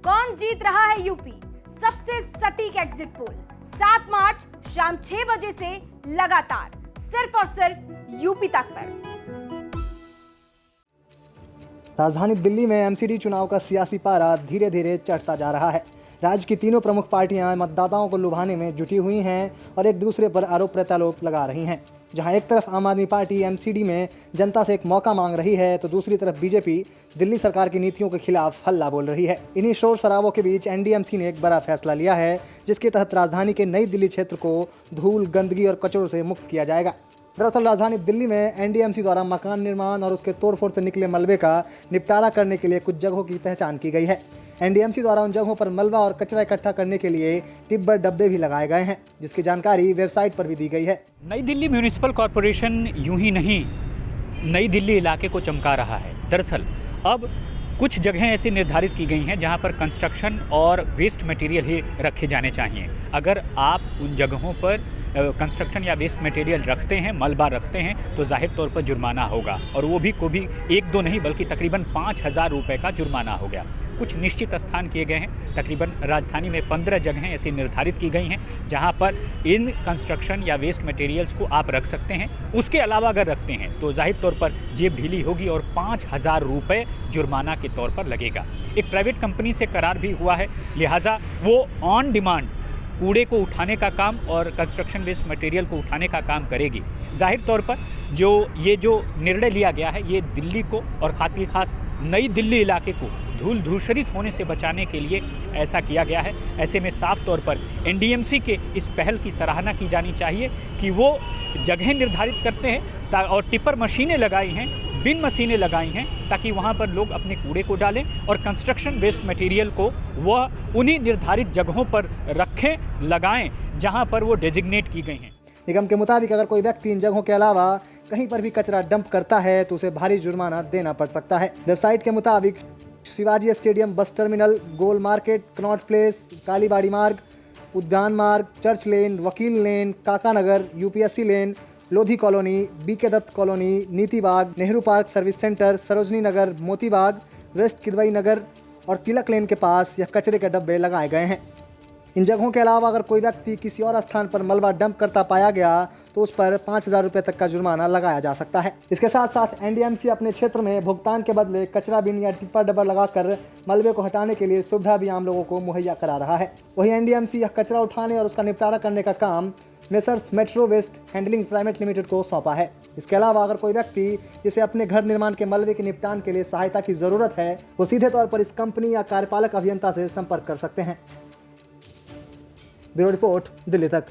कौन जीत रहा है यूपी? सबसे सटीक एग्जिट पोल 7 मार्च शाम 6 बजे से लगातार सिर्फ और सिर्फ यूपी तक पर। राजधानी दिल्ली में एमसीडी चुनाव का सियासी पारा धीरे धीरे चढ़ता जा रहा है। राज्य की तीनों प्रमुख पार्टियां मतदाताओं को लुभाने में जुटी हुई हैं और एक दूसरे पर आरोप प्रत्यारोप लगा रही हैं। जहां एक तरफ आम आदमी पार्टी एमसीडी में जनता से एक मौका मांग रही है, तो दूसरी तरफ बीजेपी दिल्ली सरकार की नीतियों के खिलाफ हल्ला बोल रही है। इन्हीं शोर शराबों के बीच एनडीएमसी ने एक बड़ा फैसला लिया है, जिसके तहत राजधानी के नई दिल्ली क्षेत्र को धूल, गंदगी और कचरों से मुक्त किया जाएगा। दरअसल राजधानी दिल्ली में एनडीएमसी द्वारा मकान निर्माण और उसके तोड़फोड़ से निकले मलबे का निपटारा करने के लिए कुछ जगहों की पहचान की गई है। एनडीएमसी द्वारा उन जगहों पर मलबा और कचरा इकट्ठा करने के लिए टिब्बर डब्बे भी लगाए गए हैं, जिसकी जानकारी वेबसाइट पर भी दी गई है। नई दिल्ली म्यूनिसिपल कॉरपोरेशन यूं ही नहीं नई दिल्ली इलाके को चमका रहा है। दरअसल अब कुछ जगहें ऐसी निर्धारित की गई हैं जहां पर कंस्ट्रक्शन और वेस्ट मटेरियल ही रखे जाने चाहिए। अगर आप उन जगहों पर कंस्ट्रक्शन या वेस्ट मटेरियल रखते हैं, मलबा रखते हैं, तो जाहिर तौर पर जुर्माना होगा, और वो भी एक दो नहीं बल्कि तकरीबन 5,000 रुपये का जुर्माना हो गया। कुछ निश्चित स्थान किए गए हैं। तकरीबन राजधानी में 15 जगहें ऐसी निर्धारित की गई हैं जहां पर इन कंस्ट्रक्शन या वेस्ट मटेरियल्स को आप रख सकते हैं। उसके अलावा अगर रखते हैं तो जाहिर तौर पर जेब ढीली होगी और 5,000 रुपये जुर्माना के तौर पर लगेगा। एक प्राइवेट कंपनी से करार भी हुआ है, लिहाजा वो ऑन डिमांड कूड़े को उठाने का काम और कंस्ट्रक्शन वेस्ट मटेरियल को उठाने का काम करेगी। जाहिर तौर पर जो निर्णय लिया गया है, ये दिल्ली को और खास नई दिल्ली इलाके को धूल धूसरित होने से बचाने के लिए ऐसा किया गया है। ऐसे में साफ तौर पर एनडीएमसी के इस पहल की सराहना की जानी चाहिए कि वो जगहें निर्धारित करते हैं और टिपर मशीनें लगाई हैं, बिन मशीनें लगाई हैं, ताकि वहाँ पर लोग अपने कूड़े को डालें और कंस्ट्रक्शन वेस्ट मटेरियल को वह उन्हीं निर्धारित जगहों पर रखें, लगाएं जहाँ पर वो डेजिग्नेट की गई हैं। निगम के मुताबिक अगर कोई व्यक्ति इन जगहों के अलावा कहीं पर भी कचरा डंप करता है तो उसे भारी जुर्माना देना पड़ सकता है। वेबसाइट के मुताबिक Shivaji Stadium Bus Terminal, Gol Market, Connaught Place, Kalibari Marg, Udyan Marg, Church Lane, Vakil Lane, Kaka Nagar, UPSC Lane, Lodhi Colony, BK Dutt Colony, Niti Bagh, Nehru Park Service Centre, Sarojini Nagar, Moti Bagh, waste Kidwai नगर और तिलक लेन के पास यह कचरे के डब्बे लगाए गए हैं। इन जगहों के अलावा अगर कोई व्यक्ति किसी और स्थान पर मलबा डंप करता पाया गया तो उस पर 5,000 रुपये तक का जुर्माना लगाया जा सकता है। इसके साथ साथ एनडीएमसी अपने क्षेत्र में भुगतान के बदले कचरा बिन या टिप्पर डब्बा लगाकर मलबे को हटाने के लिए सुविधा भी आम लोगों को मुहैया करा रहा है। वहीं एनडीएमसी यह कचरा उठाने और उसका निपटारा करने का काम messrs metro waste handling private limited को सौंपा है। इसके अलावा अगर कोई व्यक्ति जिसे अपने घर निर्माण के मलबे के निपटान के लिए सहायता की जरूरत है, वो सीधे तौर पर इस कंपनी या कार्यपालक अभियंता से संपर्क कर सकते हैं। ब्यूरो रिपोर्ट, दिल्ली तक।